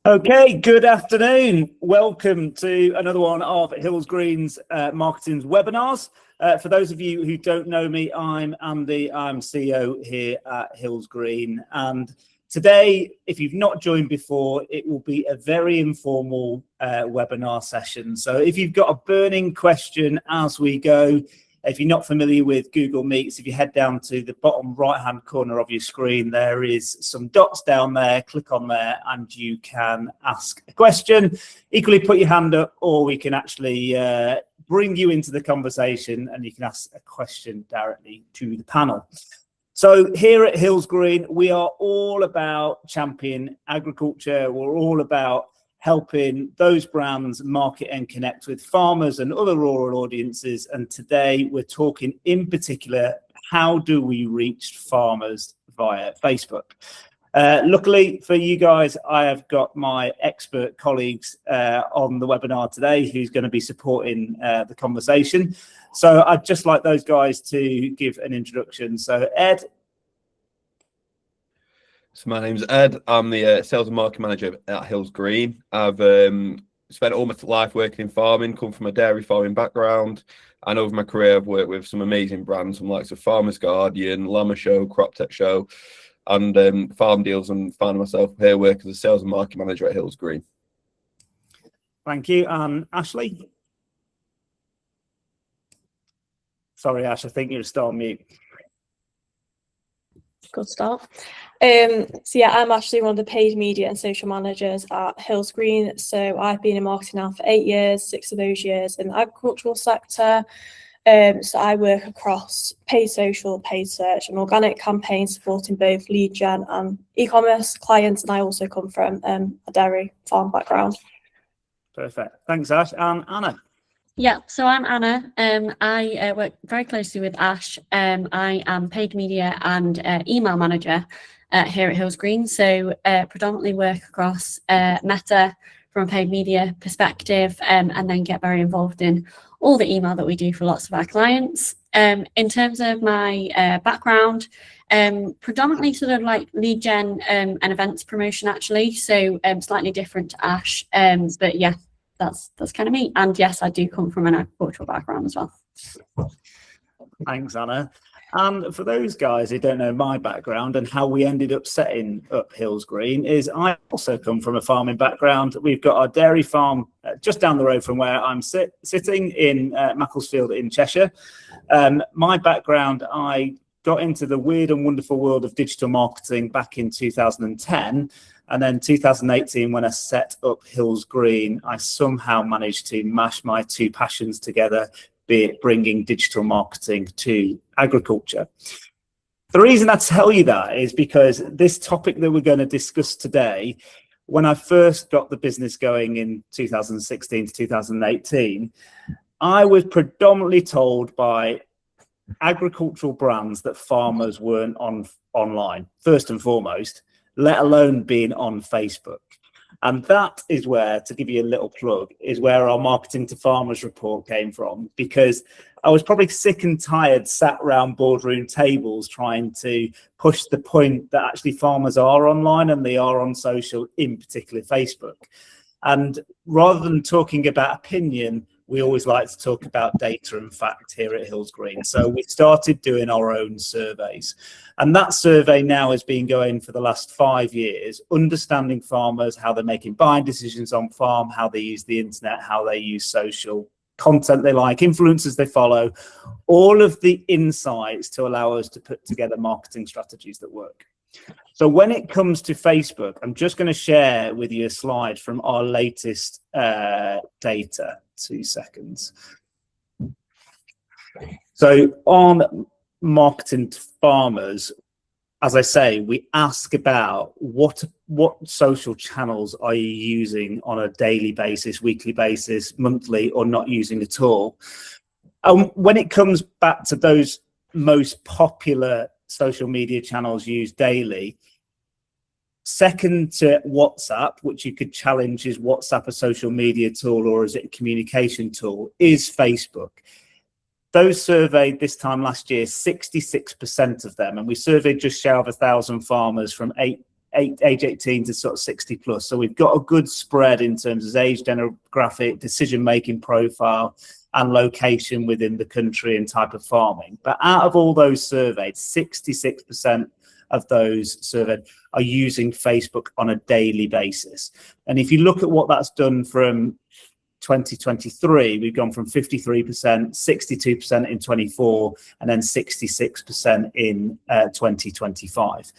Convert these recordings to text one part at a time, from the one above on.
Okay, good afternoon. Welcome to another one of Hillsgreen's marketing webinars. For those of you who don't know me, I'm Andy. I'm CEO here at Hillsgreen. And today, if you've not joined before, it will be a very informal webinar session. So if you've got a burning question as we go, if you're not familiar with Google Meets, if you head down to the bottom right-hand corner of your screen, there is some dots down there. Click on there and you can ask a question. Equally, put your hand up, or we can actually bring you into the conversation and you can ask a question directly to the panel. So here at Hillsgreen, we are all about champion agriculture. We're all about helping those brands market and connect with farmers and other rural audiences. And today we're talking in particular, how do we reach farmers via Facebook? Luckily for you guys, I have got my expert colleagues on the webinar today who's going to be supporting the conversation. So I'd just like those guys to give an introduction. So Ed. So my name's Ed. I'm the sales and marketing manager at Hillsgreen. I've spent all my life working in farming, come from a dairy farming background, and over my career I've worked with some amazing brands from likes of Farmers Guardian, Llama Show, Crop Tech Show, and farm deals, and found myself here working as a sales and marketing manager at Hillsgreen. Thank you. Ashleigh? Sorry, Ash, I think you're still on mute. Good start. So yeah, I'm actually one of the paid media and social managers at Hillsgreen. So I've been in marketing now for 8 years, 6 of those years in the agricultural sector. So I work across paid social, paid search and organic campaigns supporting both lead gen and e-commerce clients. And I also come from a dairy farm background. Perfect. Thanks, Ash. And Anna? Yeah, so I'm Anna. I work very closely with Ash. I am paid media and email manager here at Hillsgreen. So predominantly work across Meta from a paid media perspective, and then get very involved in all the email that we do for lots of our clients. In terms of my background, predominantly sort of like lead gen and events promotion actually. So slightly different to Ash, but yeah. That's kind of me. And yes, I do come from an agricultural background as well. Thanks, Anna. And for those guys who don't know my background and how we ended up setting up Hillsgreen, is I also come from a farming background. We've got our dairy farm just down the road from where I'm sitting in Macclesfield in Cheshire. My background, I got into the weird and wonderful world of digital marketing back in 2010. And then 2018, when I set up Hillsgreen, I somehow managed to mash my two passions together, be it bringing digital marketing to agriculture. The reason I tell you that is because this topic that we're going to discuss today, when I first got the business going in 2016 to 2018, I was predominantly told by agricultural brands that farmers weren't online, first and foremost, let alone being on Facebook. And that is where, to give you a little plug, is where our Marketing to Farmers report came from, because I was probably sick and tired, sat around boardroom tables trying to push the point that actually farmers are online and they are on social, in particular Facebook. And rather than talking about opinion, we always like to talk about data and fact here at Hillsgreen. So we started doing our own surveys. And that survey now has been going for the last 5 years, understanding farmers, how they're making buying decisions on farm, how they use the internet, how they use social content they like, influencers they follow, all of the insights to allow us to put together marketing strategies that work. So when it comes to Facebook, I'm just going to share with you a slide from our latest data. 2 seconds. So on Marketing to Farmers, as I say, we ask about what social channels are you using on a daily basis, weekly basis, monthly, or not using at all. When it comes back to those most popular social media channels used daily, second to WhatsApp, which you could challenge, is WhatsApp a social media tool or is it a communication tool, is Facebook. Those surveyed this time last year, 66% of them, and we surveyed just shy of 1,000 farmers from 8 age 18 to sort of 60 plus. So we've got a good spread in terms of age demographic, decision-making profile, and location within the country and type of farming. But out of all those surveyed, 66% of those surveyed are using Facebook on a daily basis. And if you look at what that's done from 2023, we've gone from 53%, 62% in 24, and then 66% in 2025.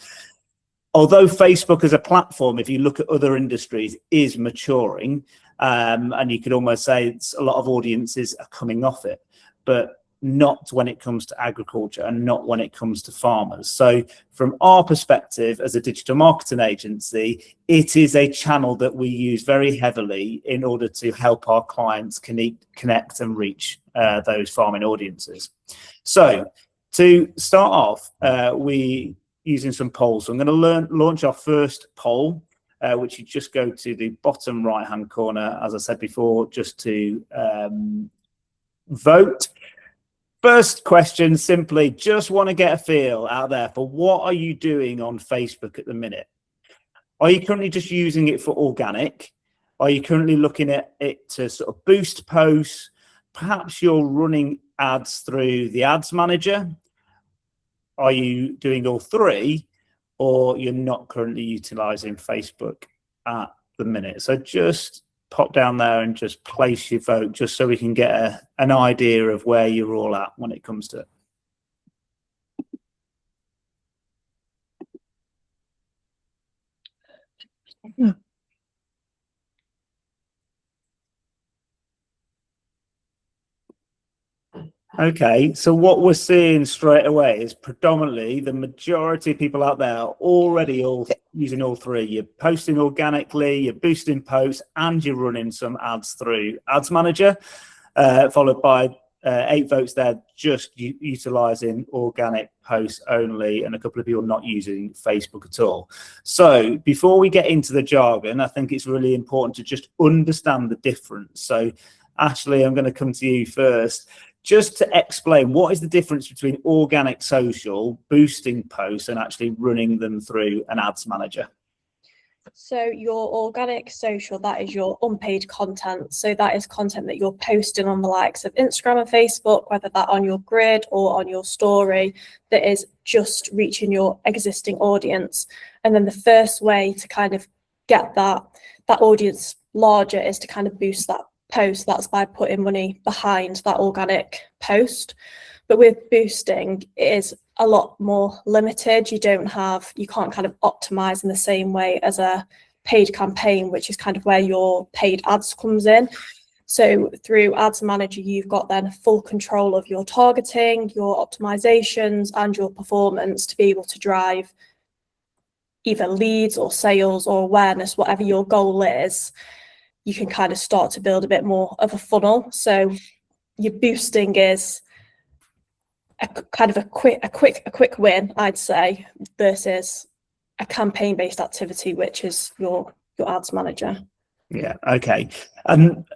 Although Facebook as a platform, if you look at other industries, is maturing, and you could almost say a lot of audiences are coming off it, but not when it comes to agriculture and not when it comes to farmers. So from our perspective as a digital marketing agency, it is a channel that we use very heavily in order to help our clients connect and reach those farming audiences. So to start off, we using some polls. So I'm going to launch our first poll, which you just go to the bottom right hand corner, as I said before, just to vote. First question, simply just want to get a feel out there for what are you doing on Facebook at the minute? Are you currently just using it for organic? Are you currently looking at it to sort of boost posts? Perhaps you're running ads through the ads manager. Are you doing all three, or you're not currently utilizing Facebook at the minute? So just pop down there and just place your vote, just so we can get an idea of where you're all at when it comes to it. Okay, so what we're seeing straight away is predominantly the majority of people out there are already all using all three. You're posting organically, you're boosting posts, and you're running some ads through Ads Manager, followed by 8 votes there just utilizing organic posts only, and a couple of people not using Facebook at all. So before we get into the jargon, I think it's really important to just understand the difference. So Ashleigh, I'm going to come to you first. Just to explain, what is the difference between organic social, boosting posts, and actually running them through an ads manager? So your organic social, that is your unpaid content. So that is content that you're posting on the likes of Instagram and Facebook, whether that on your grid or on your story, that is just reaching your existing audience. And then the first way to kind of get that audience larger is to kind of boost that post. That's by putting money behind that organic post. But with boosting, it is a lot more limited. You can't kind of optimize in the same way as a paid campaign, which is kind of where your paid ads comes in. So through Ads Manager, you've got then full control of your targeting, your optimizations, and your performance to be able to drive either leads or sales or awareness, whatever your goal is. You can kind of start to build a bit more of a funnel. So your boosting is a quick win, I'd say, versus a campaign-based activity, which is your ads manager. Yeah, okay. And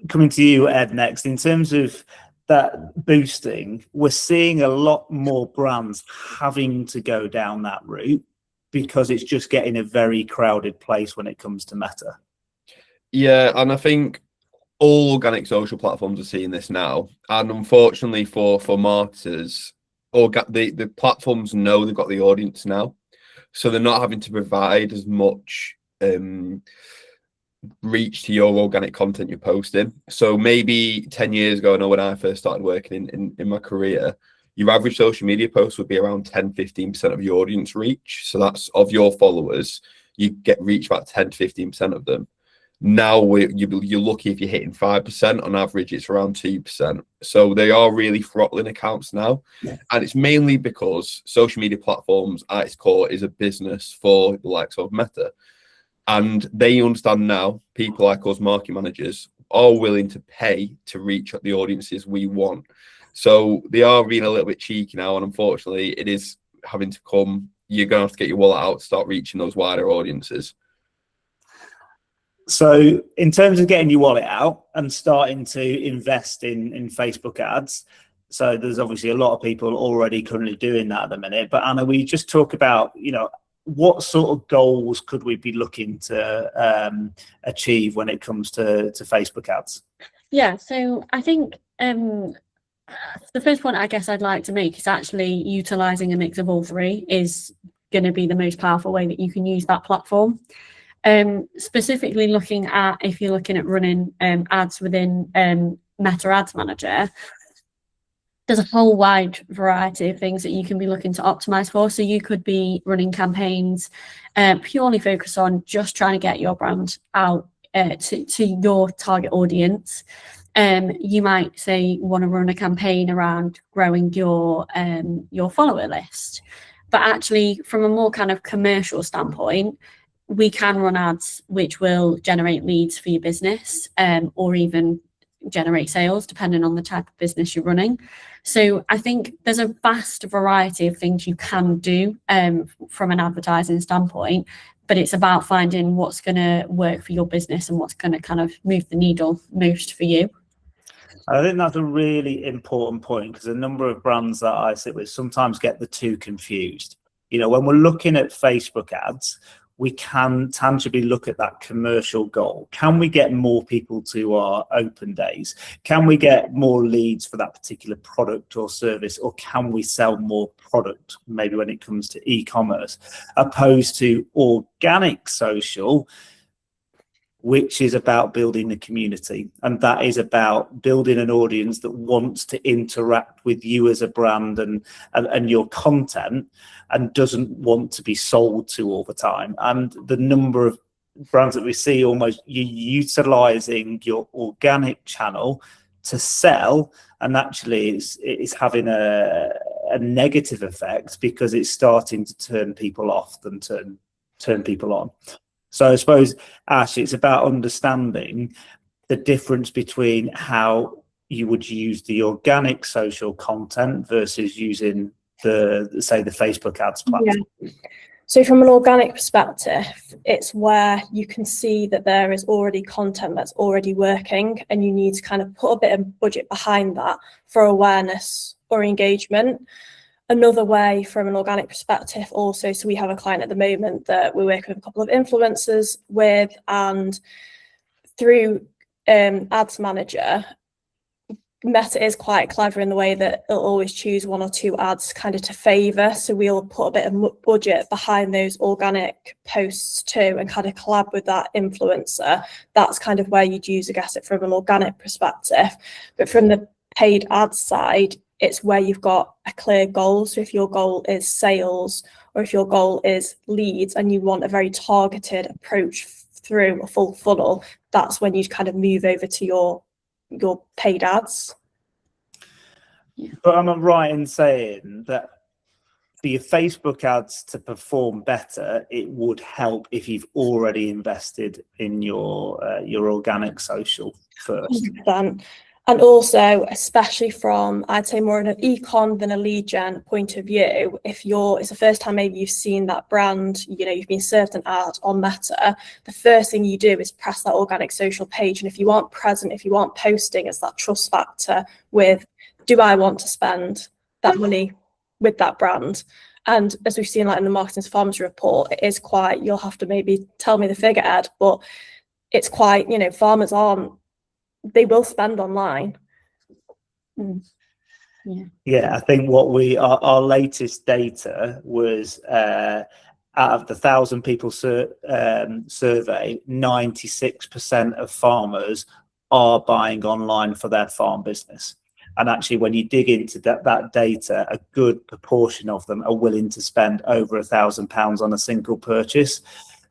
coming to you, Ed, next, in terms of that boosting, we're seeing a lot more brands having to go down that route because it's just getting a very crowded place when it comes to Meta. Yeah, and I think all organic social platforms are seeing this now. And unfortunately for marketers, the platforms know they've got the audience now. So they're not having to provide as much reach to your organic content you're posting. So maybe 10 years ago, I know when I first started working in my career, your average social media post would be around 10-15% of your audience reach. So that's of your followers, you get reach about 10-15% of them. Now you're lucky if you're hitting 5%. On average, it's around 2%. So they are really throttling accounts now. Yeah. And it's mainly because social media platforms at its core is a business for the likes of Meta. And they understand now, people like us marketing managers are willing to pay to reach the audiences we want. So they are being a little bit cheeky now. And unfortunately, it is having to come. You're going to have to get your wallet out to start reaching those wider audiences. So in terms of getting your wallet out and starting to invest in Facebook ads, so there's obviously a lot of people already currently doing that at the minute. But Anna, we just talk about, what sort of goals could we be looking to achieve when it comes to Facebook ads? Yeah, so I think the first point I guess I'd like to make is actually utilising a mix of all three is going to be the most powerful way that you can use that platform. Specifically looking at, if you're looking at running ads within Meta Ads Manager, there's a whole wide variety of things that you can be looking to optimize for. So you could be running campaigns purely focused on just trying to get your brand out to your target audience. You might say want to run a campaign around growing your follower list, but actually from a more kind of commercial standpoint, we can run ads which will generate leads for your business, or even generate sales depending on the type of business you're running. So I think there's a vast variety of things you can do from an advertising standpoint, but it's about finding what's going to work for your business and what's going to kind of move the needle most for you. I think that's a really important point, because a number of brands that I sit with sometimes get the two confused. You know, when we're looking at Facebook ads, we can tangibly look at that commercial goal. Can we get more people to our open days? Can we get more leads for that particular product or service? Or can we sell more product, maybe when it comes to e-commerce, opposed to organic social, which is about building the community. And that is about building an audience that wants to interact with you as a brand and your content, and doesn't want to be sold to all the time. And the number of brands that we see, almost you utilizing your organic channel to sell, and actually it's having a negative effect, because it's starting to turn people off than turn people on. So I suppose, Ash, it's about understanding the difference between how you would use the organic social content versus using the Facebook ads platform. Yeah. So from an organic perspective, it's where you can see that there is already content that's already working, and you need to kind of put a bit of budget behind that for awareness or engagement. Another way from an organic perspective also, so we have a client at the moment that we're working with a couple of influencers with, and through Ads Manager, Meta is quite clever in the way that it'll always choose one or two ads kind of to favour. So we'll put a bit of budget behind those organic posts too, and kind of collab with that influencer. That's kind of where you'd use, I guess, it from an organic perspective. But from the paid ads side, it's where you've got a clear goal. So if your goal is sales, or if your goal is leads, and you want a very targeted approach through a full funnel, that's when you'd kind of move over to your paid ads. But am I right in saying that for your Facebook ads to perform better, it would help if you've already invested in your organic social first? 100%. And also, especially from, I'd say, more an econ than a lead gen point of view, if it's the first time maybe you've seen that brand, you know, you've been served an ad on Meta, the first thing you do is press that organic social page. And if you aren't present, if you aren't posting, it's that trust factor with, do I want to spend that money with that brand? And as we've seen, like in the Marketing to Farmers report, it is quite, you'll have to maybe tell me the figure, Ed, but it's quite, you know, farmers they will spend online. Yeah, I think what our latest data was out of the 1,000 people survey, 96% of farmers are buying online for their farm business. And actually, when you dig into that data, a good proportion of them are willing to spend over £1,000 on a single purchase.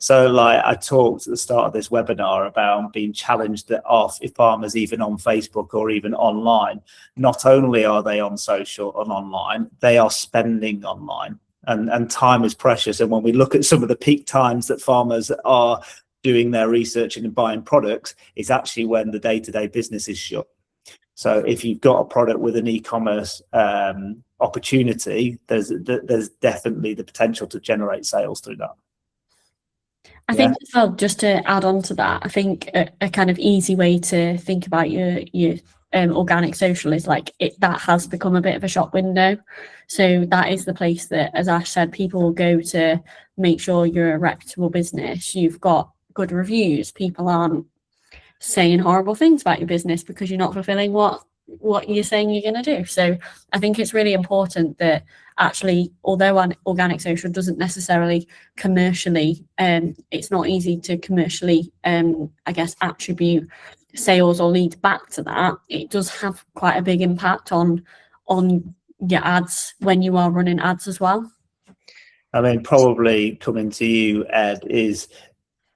So, like I talked at the start of this webinar about being challenged if farmers even on Facebook or even online, not only are they on social and online, they are spending online, and time is precious. And when we look at some of the peak times that farmers are doing their research and buying products, is actually when the day-to-day business is shut. So if you've got a product with an e-commerce opportunity, there's definitely the potential to generate sales through that. I think as well, just to add on to that, I think a kind of easy way to think about your organic social is like that has become a bit of a shop window. So that is the place that, as Ash said, people will go to make sure you're a reputable business. You've got good reviews. People aren't saying horrible things about your business because you're not fulfilling what you're saying you're going to do. So I think it's really important that actually, although organic social doesn't necessarily commercially, it's not easy to commercially, I guess, attribute sales or leads back to that. It does have quite a big impact on your ads when you are running ads as well. I mean, probably coming to you, Ed, is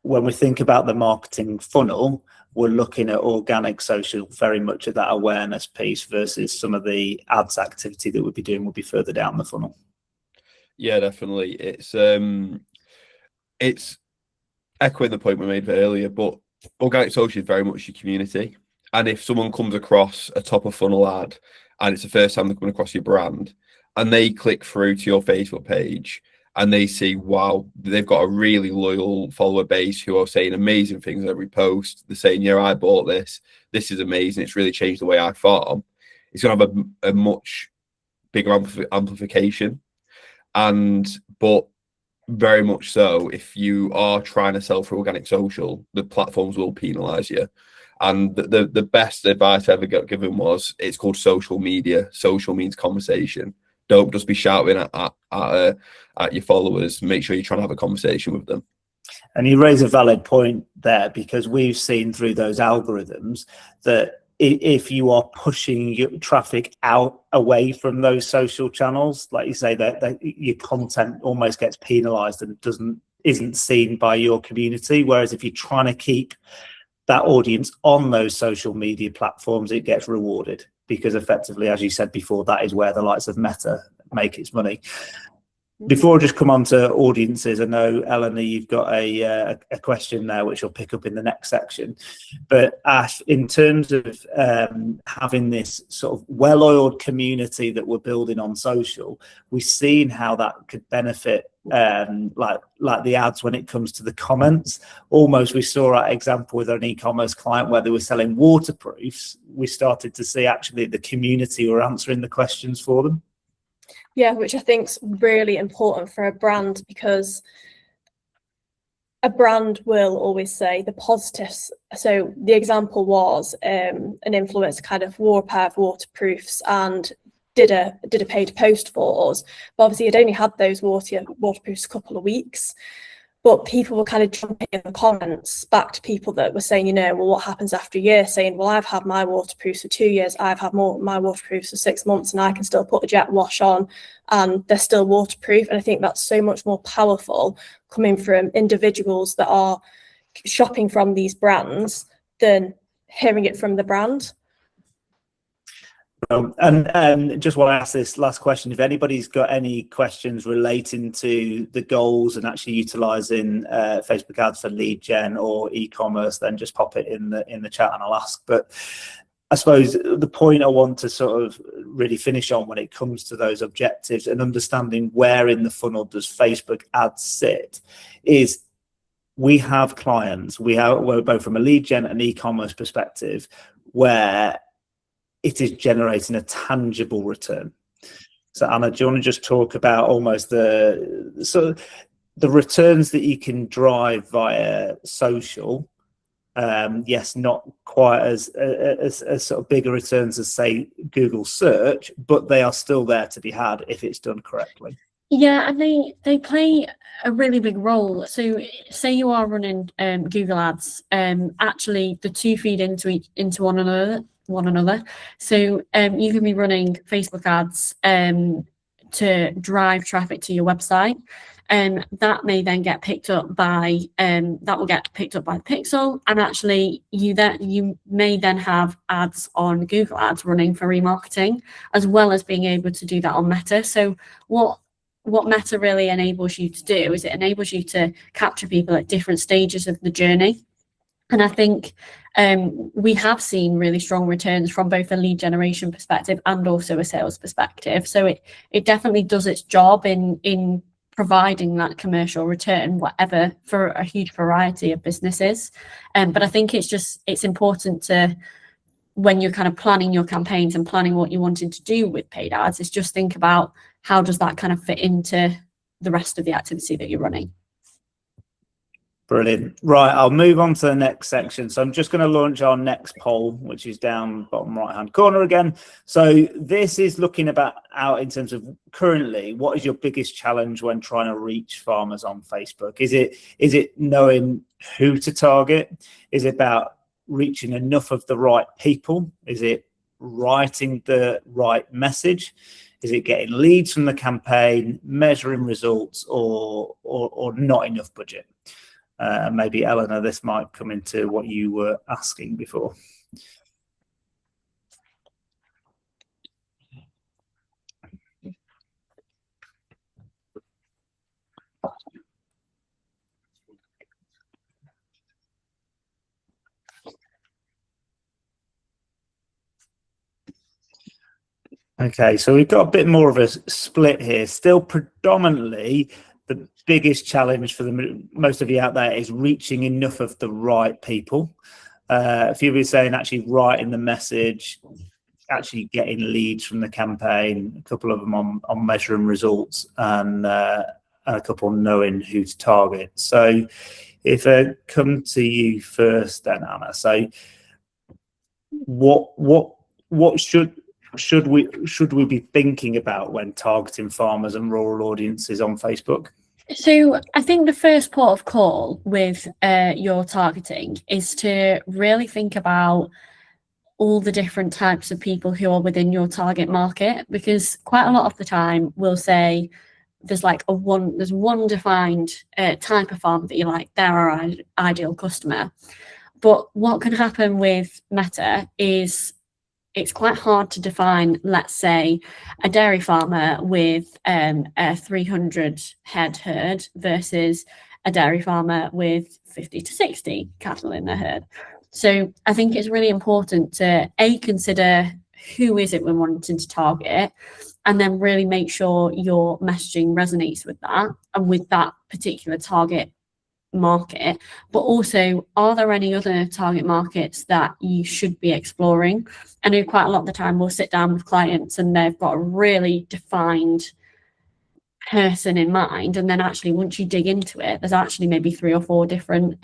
when we think about the marketing funnel, we're looking at organic social very much at that awareness piece versus some of the ads activity that we'd be doing would be further down the funnel. Yeah, definitely. It's echoing the point we made earlier, but organic social is very much your community. And if someone comes across a top of funnel ad and it's the first time they're coming across your brand and they click through to your Facebook page and they see, wow, they've got a really loyal follower base who are saying amazing things every post. They're saying, yeah, I bought this. This is amazing. It's really changed the way I farm. It's going to have a much bigger amplification. But very much so, if you are trying to sell for organic social, the platforms will penalise you. And the best advice I ever got given was, it's called social media. Social means conversation. Don't just be shouting at your followers. Make sure you're trying to have a conversation with them. And you raise a valid point there, because we've seen through those algorithms that if you are pushing your traffic away from those social channels, like you say, that your content almost gets penalised and isn't seen by your community. Whereas if you're trying to keep that audience on those social media platforms, it gets rewarded, because effectively, as you said before, that is where the likes of Meta make its money. Before I just come on to audiences, I know, Eleanor, you've got a question there, which I'll pick up in the next section. But Ash, in terms of having this sort of well-oiled community that we're building on social, we've seen how that could benefit like the ads when it comes to the comments. Almost, we saw that example with an e-commerce client where they were selling waterproofs. We started to see actually the community were answering the questions for them. Yeah, which I think is really important for a brand, because a brand will always say the positives. So the example was an influencer kind of wore a pair of waterproofs and did a paid post for us. But obviously, I'd only had those waterproofs a couple of weeks. But people were kind of jumping in the comments back to people that were saying, you know, well, what happens after a year? Saying, well, I've had my waterproofs for 2 years. I've had my waterproofs for 6 months, and I can still put a jet wash on and they're still waterproof. And I think that's so much more powerful coming from individuals that are shopping from these brands than hearing it from the brand. And just want to ask this last question: if anybody's got any questions relating to the goals and actually utilising Facebook ads for lead gen or e-commerce, then just pop it in the chat and I'll ask. But I suppose the point I want to sort of really finish on when it comes to those objectives and understanding where in the funnel does Facebook ads sit is, we have clients, we're both from a lead gen and e-commerce perspective, where it is generating a tangible return. So Anna, do you want to just talk about almost the returns that you can drive via social? Yes, not quite as sort of bigger returns as, say, Google search, but they are still there to be had if it's done correctly. Yeah, and they play a really big role. So say you are running Google ads, actually the two feed into one another. So you can be running Facebook ads to drive traffic to your website, and that may then get picked up by the pixel, and actually you may then have ads on Google ads running for remarketing, as well as being able to do that on Meta. So what Meta really enables you to do is it enables you to capture people at different stages of the journey. And I think we have seen really strong returns from both a lead generation perspective and also a sales perspective. So it definitely does its job in providing that commercial return, whatever, for a huge variety of businesses. But I think it's important to when you're kind of planning your campaigns and planning what you wanted to do with paid ads, is just think about how does that kind of fit into the rest of the activity that you're running. Brilliant. Right, I'll move on to the next section. So I'm just going to launch our next poll, which is down bottom right hand corner again. So this is looking out in terms of currently, what is your biggest challenge when trying to reach farmers on Facebook? Is it knowing who to target? Is it about reaching enough of the right people? Is it writing the right message? Is it getting leads from the campaign, measuring results, or not enough budget? Maybe Eleanor, this might come into what you were asking before. Okay, so we've got a bit more of a split here. Still predominantly the biggest challenge for most of you out there is reaching enough of the right people. A few of you saying actually writing the message, actually getting leads from the campaign, a couple of them on measuring results, and a couple knowing who to target. So if I come to you first then, Anna, so what should we be thinking about when targeting farmers and rural audiences on Facebook? So I think the first port of call with your targeting is to really think about all the different types of people who are within your target market, because quite a lot of the time we'll say there's one defined type of farm that you like, they're our ideal customer. But what can happen with Meta is it's quite hard to define, let's say, a dairy farmer with a 300 head herd versus a dairy farmer with 50 to 60 cattle in their herd. So I think it's really important to consider who is it we're wanting to target, and then really make sure your messaging resonates with that and with that particular target market. But also, are there any other target markets that you should be exploring? I know quite a lot of the time we'll sit down with clients and they've got a really defined person in mind, and then actually once you dig into it, there's actually maybe 3 or 4 different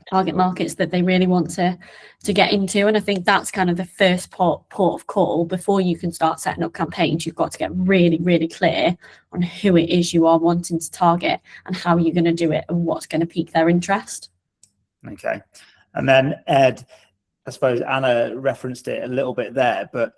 target markets that they really want to get into. And I think that's kind of the first port of call. Before you can start setting up campaigns, you've got to get really, really clear on who it is you are wanting to target and how you're going to do it and what's going to pique their interest. Okay. And then Ed, I suppose Anna referenced it a little bit there, but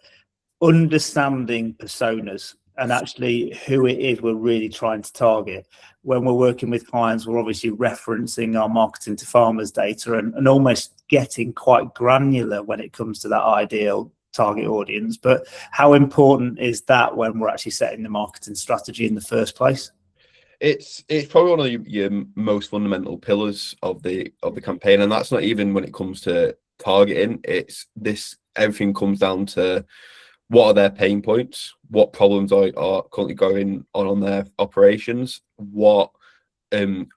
understanding personas and actually who it is we're really trying to target. When we're working with clients, we're obviously referencing our marketing to farmers data and almost getting quite granular when it comes to that ideal target audience. But how important is that when we're actually setting the marketing strategy in the first place? It's probably one of your most fundamental pillars of the campaign, and that's not even when it comes to targeting. Everything comes down to what are their pain points, what problems are currently going on their operations,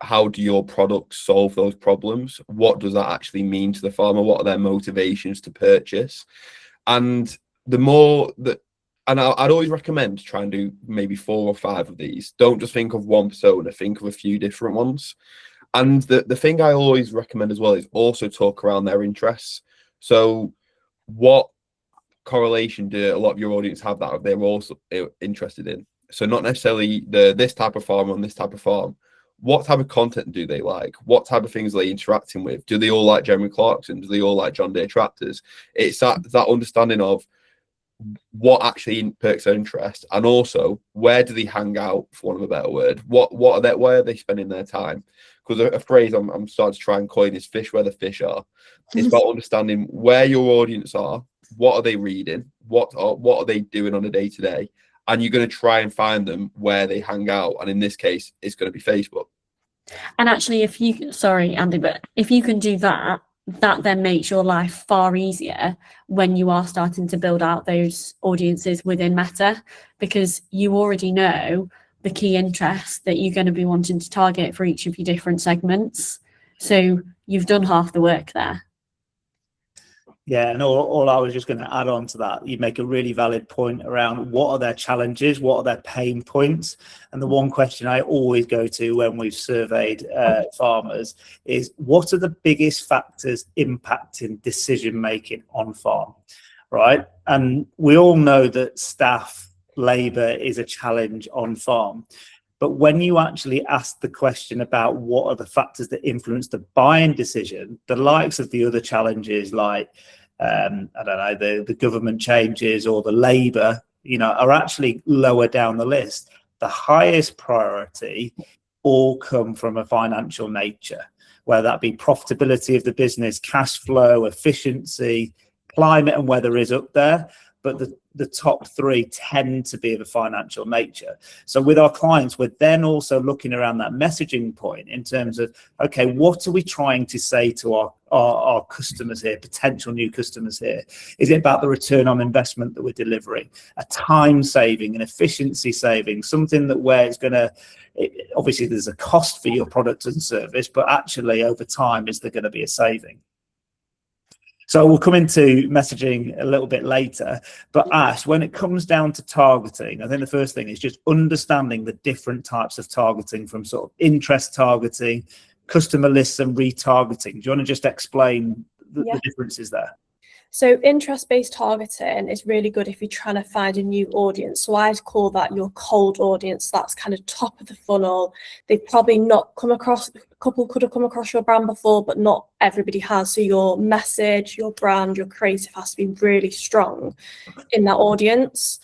how do your products solve those problems, what does that actually mean to the farmer, what are their motivations to purchase. And the more that, and I'd always recommend to try and do maybe 4 or 5 of these. Don't just think of one persona, think of a few different ones. And the thing I always recommend as well is also talk around their interests. So what correlation do a lot of your audience have that they're also interested in? So not necessarily this type of farm on this type of farm. What type of content do they like? What type of things are they interacting with? Do they all like Jeremy Clarkson? Do they all like John Deere tractors? It's that understanding of what actually perks their interest, and also where do they hang out, for want of a better word. Where are they spending their time? Because a phrase I'm starting to try and coin is fish where the fish are. It's about understanding where your audience are, what are they reading, what are they doing on a day-to-day, and you're going to try and find them where they hang out. And in this case, it's going to be Facebook. And actually, sorry, Andy, but if you can do that then makes your life far easier when you are starting to build out those audiences within Meta, because you already know the key interests that you're going to be wanting to target for each of your different segments. So you've done half the work there. Yeah, and all I was just going to add on to that, you make a really valid point around what are their challenges, what are their pain points. And the one question I always go to when we've surveyed farmers is, what are the biggest factors impacting decision making on farm, right? And we all know that staff labour is a challenge on farm. But when you actually ask the question about what are the factors that influence the buying decision, the likes of the other challenges like, I don't know, the government changes or the labour, are actually lower down the list. The highest priority all come from a financial nature, whether that be profitability of the business, cash flow, efficiency, climate and weather is up there. But the top three tend to be of a financial nature. So with our clients, we're then also looking around that messaging point in terms of, okay, what are we trying to say to our customers here, potential new customers here? Is it about the return on investment that we're delivering, a time saving, an efficiency saving, something that where it's going to, obviously there's a cost for your product and service, but actually over time, is there going to be a saving? So we'll come into messaging a little bit later, but Ash, when it comes down to targeting, I think the first thing is just understanding the different types of targeting, from sort of interest targeting, customer lists and retargeting. Do you want to just explain the differences there? So interest-based targeting is really good if you're trying to find a new audience. So I'd call that your cold audience. That's kind of top of the funnel. They've probably not come across, a couple could have come across your brand before, but not everybody has. So your message, your brand, your creative has to be really strong in that audience.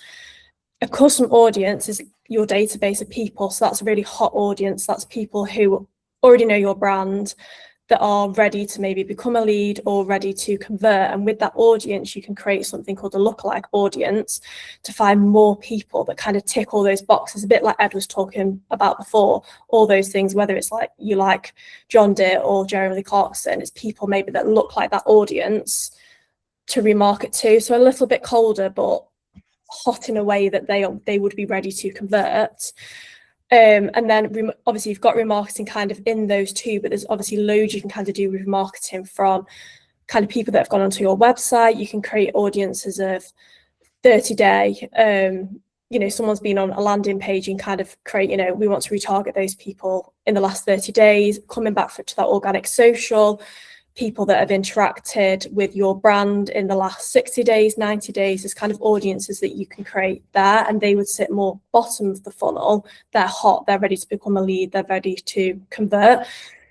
A custom audience is your database of people. So that's a really hot audience. That's people who already know your brand, that are ready to maybe become a lead or ready to convert. And with that audience, you can create something called a lookalike audience to find more people that kind of tick all those boxes, a bit like Ed was talking about before, all those things, whether it's like you like John Deere or Jeremy Clarkson, it's people maybe that look like that audience to remarket to. So a little bit colder, but hot in a way that they would be ready to convert. And then obviously you've got remarketing kind of in those two, but there's obviously loads you can kind of do with remarketing, from kind of people that have gone onto your website. You can create audiences of 30-day, someone's been on a landing page and kind of create, we want to retarget those people in the last 30 days, coming back to that organic social, people that have interacted with your brand in the last 60 days, 90 days, there's kind of audiences that you can create there, and they would sit more bottom of the funnel. They're hot, they're ready to become a lead, they're ready to convert.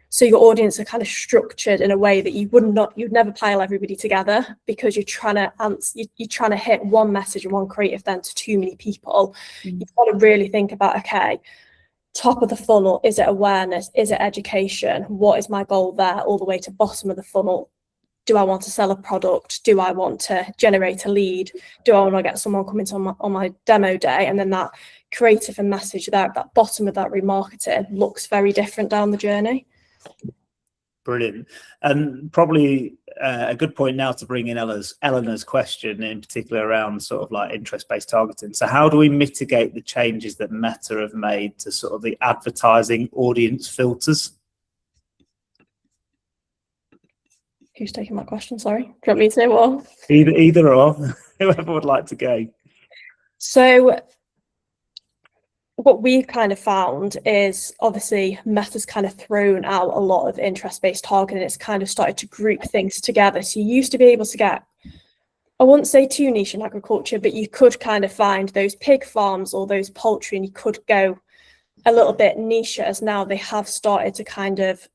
So your audience are kind of structured in a way that you'd never pile everybody together, because you're trying to hit one message and one creative then to too many people. You've got to really think about, okay, top of the funnel, is it awareness? Is it education? What is my goal there? All the way to bottom of the funnel. Do I want to sell a product? Do I want to generate a lead? Do I want to get someone coming on my demo day? And then that creative and message there at that bottom of that remarketing looks very different down the journey. Brilliant. And probably a good point now to bring in Eleanor's question, in particular around sort of like interest-based targeting. So how do we mitigate the changes that Meta have made to sort of the advertising audience filters? Who's taking my question? Sorry. Do you want me to say what? Either or, whoever would like to go. So what we've kind of found is, obviously Meta's kind of thrown out a lot of interest-based targeting. It's kind of started to group things together. So you used to be able to get, I wouldn't say too niche in agriculture, but you could kind of find those pig farms or those poultry, and you could go a little bit niche, as now they have started to kind of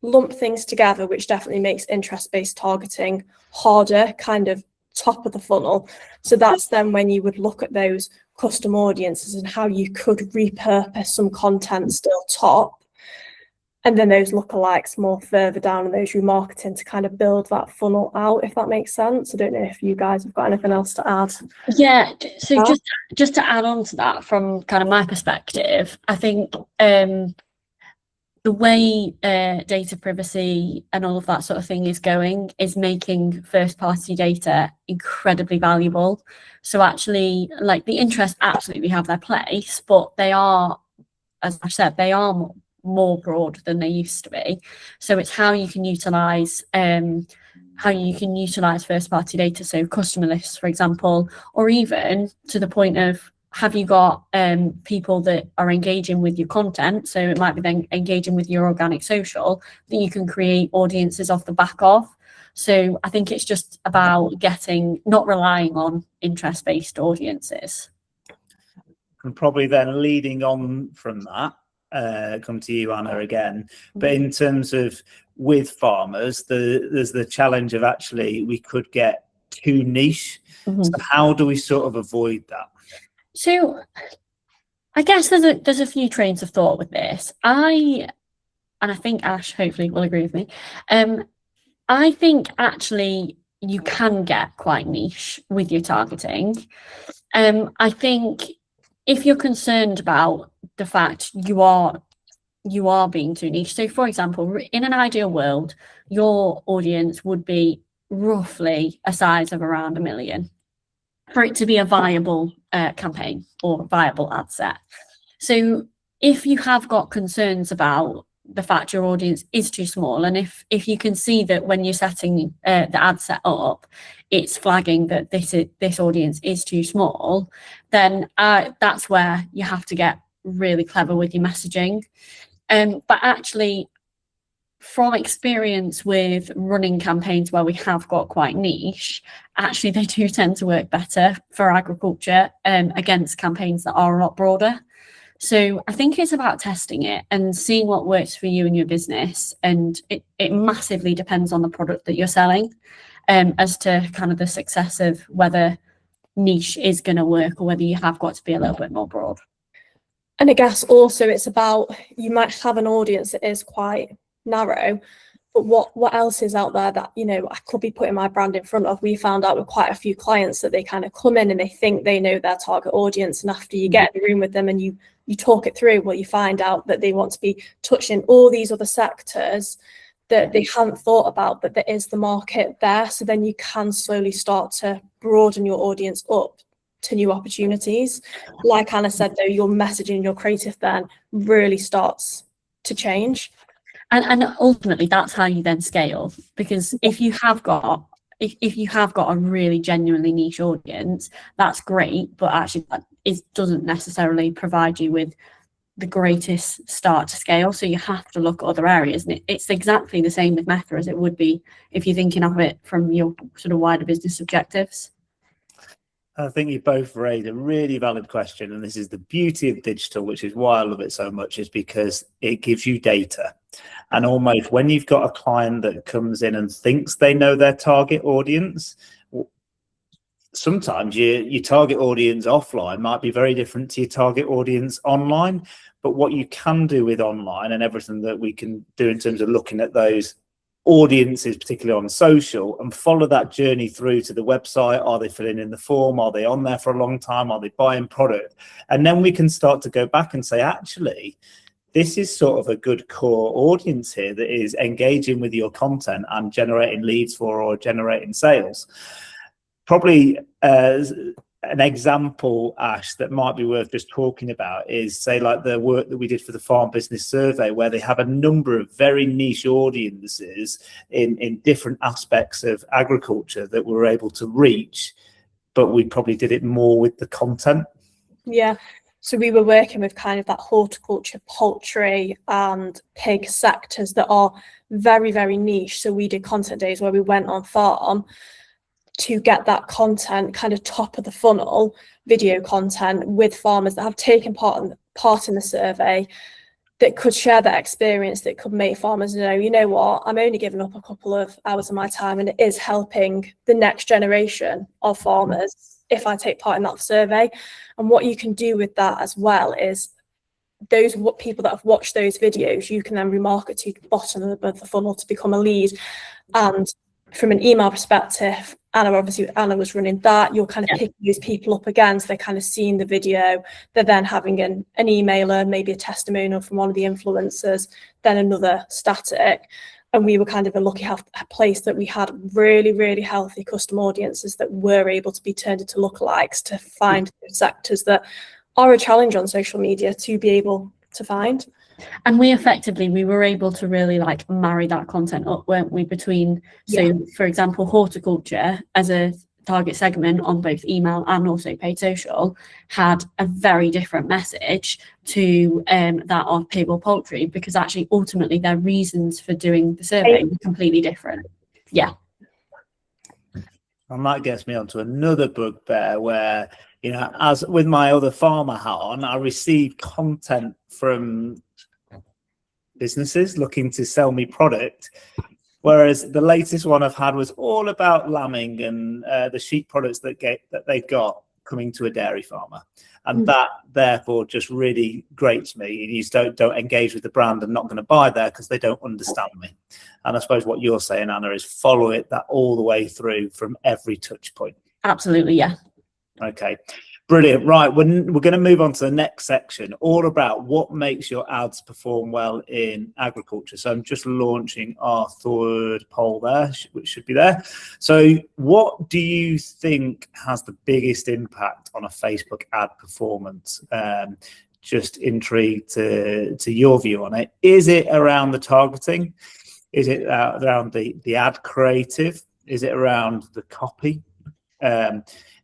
lump things together, which definitely makes interest-based targeting harder, kind of top of the funnel. So that's then when you would look at those custom audiences and how you could repurpose some content still top, and then those lookalikes more further down, and those remarketing to kind of build that funnel out, if that makes sense. I don't know if you guys have got anything else to add. Yeah, so just to add on to that from kind of my perspective, I think the way data privacy and all of that sort of thing is going is making first party data incredibly valuable. So actually, like, the interests absolutely have their place, but they are, as I said, they are more broad than they used to be. So it's how you can utilize how you can utilize first party data, so customer lists, for example, or even to the point of, have you got people that are engaging with your content? So it might be then engaging with your organic social that you can create audiences off the back of. So I think it's just about not relying on interest-based audiences. And probably then leading on from that, come to you, Anna, again. But in terms of with farmers, there's the challenge of actually we could get too niche. So how do we sort of avoid that? So I guess there's a few trains of thought with this. And I think Ash hopefully will agree with me. I think actually you can get quite niche with your targeting. I think if you're concerned about the fact you are being too niche. So for example, in an ideal world, your audience would be roughly a size of around 1 million for it to be a viable campaign or viable ad set. So if you have got concerns about the fact your audience is too small, and if you can see that when you're setting the ad set up, it's flagging that this audience is too small, then that's where you have to get really clever with your messaging. But actually, from experience with running campaigns where we have got quite niche, actually they do tend to work better for agriculture against campaigns that are a lot broader. So I think it's about testing it and seeing what works for you and your business. And it massively depends on the product that you're selling as to kind of the success of whether niche is going to work or whether you have got to be a little bit more broad. And I guess also it's about, you might have an audience that is quite narrow, but what else is out there that, you know, I could be putting my brand in front of. We found out with quite a few clients that they kind of come in and they think they know their target audience, and after you get in the room with them and you talk it through, well, you find out that they want to be touching all these other sectors that they hadn't thought about, but there is the market there. So then you can slowly start to broaden your audience up to new opportunities. Like Anna said, though, your messaging, your creative then really starts to change. And ultimately, that's how you then scale. Because if you have got a really genuinely niche audience, that's great, but actually that doesn't necessarily provide you with the greatest start to scale. So you have to look at other areas, and it's exactly the same with Meta as it would be if you're thinking of it from your sort of wider business objectives. I think you both raised a really valid question, and this is the beauty of digital, which is why I love it so much, is because it gives you data. And almost when you've got a client that comes in and thinks they know their target audience, sometimes your target audience offline might be very different to your target audience online. But what you can do with online and everything that we can do in terms of looking at those audiences, particularly on social, and follow that journey through to the website. Are they filling in the form? Are they on there for a long time? Are they buying product? And then we can start to go back and say, actually, this is sort of a good core audience here that is engaging with your content and generating leads for or generating sales. Probably an example, Ash, that might be worth just talking about is, say, like the work that we did for the Farm Business Survey, where they have a number of very niche audiences in different aspects of agriculture that we're able to reach, but we probably did it more with the content. Yeah. So we were working with kind of that horticulture, poultry and pig sectors that are very, very niche. So we did content days where we went on farm to get that content kind of top of the funnel video content with farmers that have taken part in the survey, that could share that experience, that could make farmers know, you know what, I'm only giving up a couple of hours of my time and it is helping the next generation of farmers if I take part in that survey. And what you can do with that as well is those people that have watched those videos, you can then remarket to the bottom of the funnel to become a lead. And from an email perspective, Anna was running that. You're kind of picking those people up again, so they're kind of seeing the video. They're then having an emailer, maybe a testimonial from one of the influencers, then another static. And we were kind of a lucky place that we had really, really healthy custom audiences that were able to be turned into lookalikes to find sectors that are a challenge on social media to be able to find. And we were able to really like marry that content up, weren't we, between, so for example, horticulture as a target segment on both email and also paid social had a very different message to that of table poultry, because actually ultimately their reasons for doing the survey were completely different. Yeah. And that gets me onto another bugbear where, you know, as with my other farmer hat on, I receive content from businesses looking to sell me product. Whereas the latest one I've had was all about lambing and the sheep products that they've got coming to a dairy farmer. And that therefore just really grates me. You just don't engage with the brand and not going to buy there because they don't understand me. And I suppose what you're saying, Anna, is follow that all the way through from every touch point. Absolutely, yeah. Okay, brilliant. Right, we're going to move on to the next section, all about what makes your ads perform well in agriculture. So I'm just launching our third poll there, which should be there. So what do you think has the biggest impact on a Facebook ad performance? Just intrigued to your view on it. Is it around the targeting? Is it around the ad creative? Is it around the copy?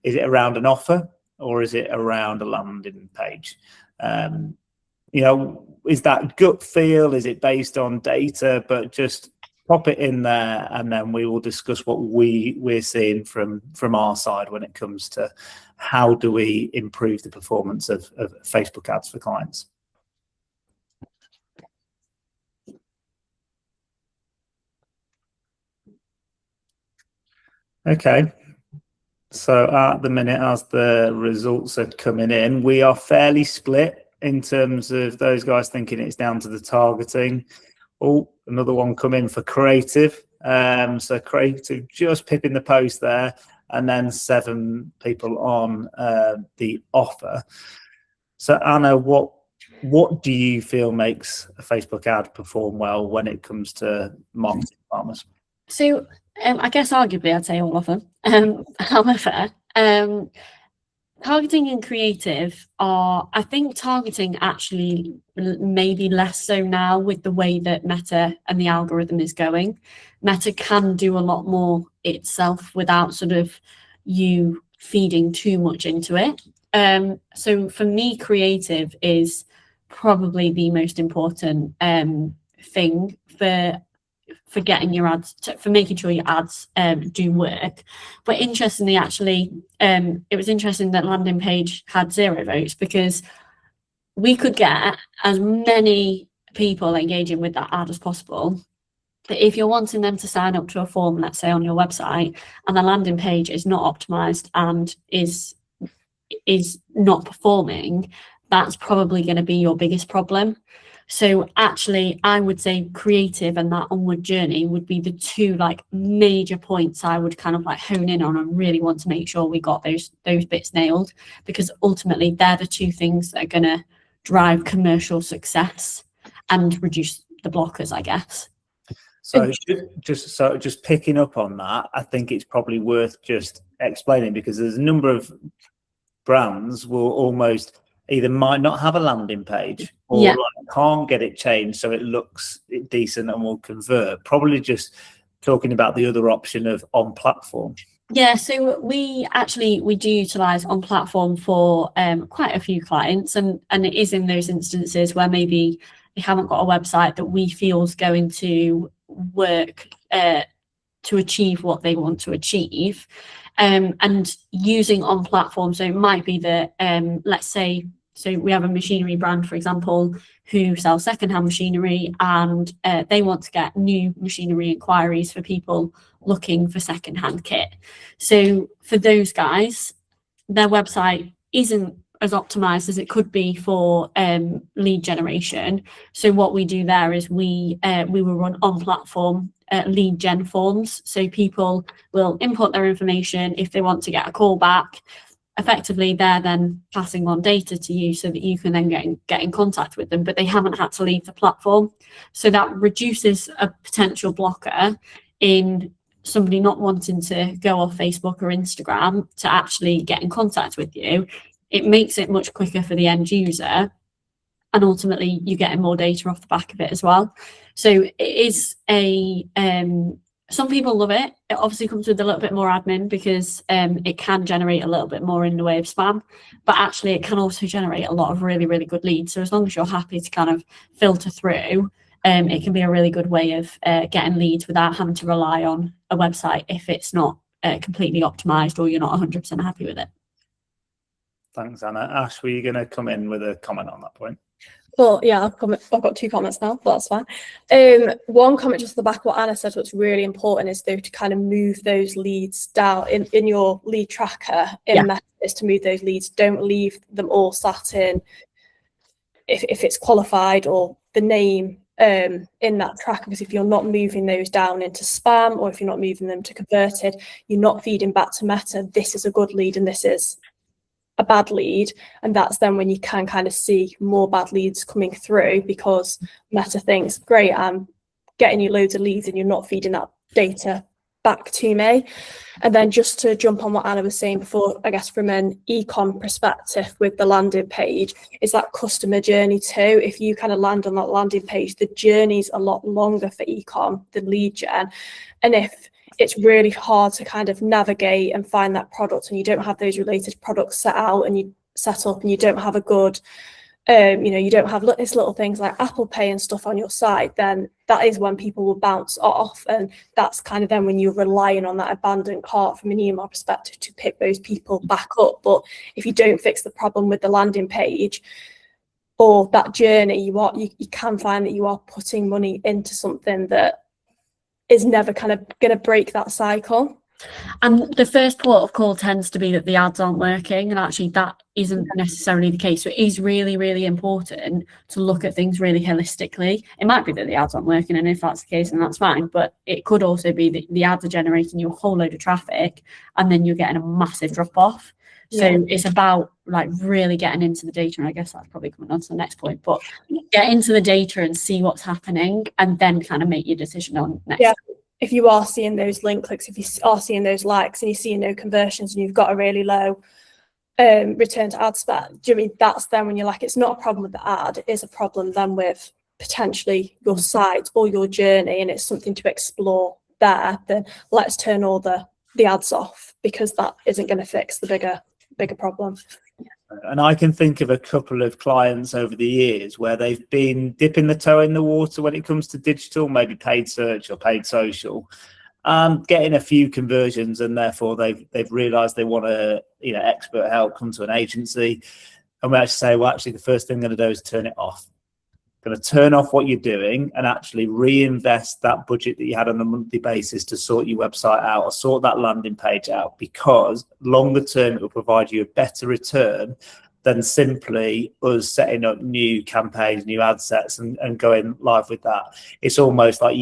Is it around an offer, or is it around a landing page? You know, is that gut feel? Is it based on data? But just pop it in there, and then we will discuss what we're seeing from our side when it comes to how do we improve the performance of Facebook ads for clients. Okay. So at the minute, as the results are coming in, we are fairly split in terms of those guys thinking it's down to the targeting. Oh, another one come in for creative. So creative just pipping the post there, and then 7 people on the offer. So Anna, what do you feel makes a Facebook ad perform well when it comes to marketing farmers? So I guess arguably I'd say all of them. However, targeting and creative are, I think targeting actually maybe less so now with the way that Meta and the algorithm is going. Meta can do a lot more itself without sort of you feeding too much into it. So for me, creative is probably the most important thing for getting your ads, for making sure your ads do work. But interestingly, actually, it was interesting that landing page had 0 votes, because we could get as many people engaging with that ad as possible. But if you're wanting them to sign up to a form, let's say on your website, and the landing page is not optimized and is not performing, that's probably going to be your biggest problem. So actually, I would say creative and that onward journey would be the 2 like major points I would kind of like hone in on and really want to make sure we got those bits nailed, because ultimately they're the 2 things that are going to drive commercial success and reduce the blockers, I guess. So just picking up on that, I think it's probably worth just explaining, because there's a number of brands will almost either might not have a landing page or like can't get it changed so it looks decent and will convert. Probably just talking about the other option of on platform. Yeah, so we do utilize on platform for quite a few clients, and it is in those instances where maybe they haven't got a website that we feel is going to work to achieve what they want to achieve, and using on platform. So it might be that let's say, so we have a machinery brand, for example, who sells secondhand machinery, and they want to get new machinery inquiries for people looking for secondhand kit. So for those guys, their website isn't as optimized as it could be for lead generation. So what we do there is we will run on platform lead gen forms. So people will input their information if they want to get a call back. Effectively, they're then passing on data to you so that you can then get in contact with them, but they haven't had to leave the platform. So that reduces a potential blocker in somebody not wanting to go off Facebook or Instagram to actually get in contact with you. It makes it much quicker for the end user. and ultimately you're getting more data off the back of it as well. So it is a some people love it. It obviously comes with a little bit more admin because it can generate a little bit more in the way of spam, but actually it can also generate a lot of really, really good leads. So as long as you're happy to kind of filter through, it can be a really good way of getting leads without having to rely on a website if it's not completely optimized or you're not 100% happy with it. Thanks, Anna. Ash, were you going to come in with a comment on that point? Well, yeah, I've got 2 comments now, but that's fine. One comment just at the back of what Anna said, what's really important is though to kind of move those leads down in your lead tracker in Meta, is to move those leads. Don't leave them all sat in, if it's qualified or the name in that tracker, because if you're not moving those down into spam, or if you're not moving them to converted, you're not feeding back to Meta, this is a good lead and this is a bad lead, and that's then when you can kind of see more bad leads coming through, because Meta thinks, great, I'm getting you loads of leads and you're not feeding that data back to me. And then just to jump on what Anna was saying before, I guess from an ecom perspective with the landing page, is that customer journey too. If you kind of land on that landing page, the journey's a lot longer for ecom than lead gen, and if it's really hard to kind of navigate and find that product, and you don't have those related products set out and you set up, and you don't have a good, you don't have these little things like Apple Pay and stuff on your site, then that is when people will bounce off. And that's kind of then when you're relying on that abandoned cart from an email perspective to pick those people back up. But if you don't fix the problem with the landing page or that journey, you can find that you are putting money into something that is never kind of going to break that cycle. And the first port of call tends to be that the ads aren't working, and actually that isn't necessarily the case. So it is really, really important to look at things really holistically. It might be that the ads aren't working, and if that's the case, then that's fine. But it could also be that the ads are generating you a whole load of traffic, and then you're getting a massive drop off. So it's about like really getting into the data, and I guess that's probably coming on to the next point, but get into the data and see what's happening, and then kind of make your decision on next. Yeah. If you are seeing those link clicks, if you are seeing those likes and you're seeing no conversions and you've got a really low return to ad spend, do you mean that's then when you're like, it's not a problem with the ad, it is a problem then with potentially your site or your journey, and it's something to explore there, then let's turn all the ads off, because that isn't going to fix the bigger problem. And I can think of a couple of clients over the years where they've been dipping the toe in the water when it comes to digital, maybe paid search or paid social, getting a few conversions, and therefore they've realised they want to, expert help, come to an agency, and we actually say, well, actually the first thing I'm going to do is turn it off. Going to turn off what you're doing and actually reinvest that budget that you had on a monthly basis to sort your website out or sort that landing page out, because longer term it will provide you a better return than simply us setting up new campaigns, new ad sets and going live with that. It's almost like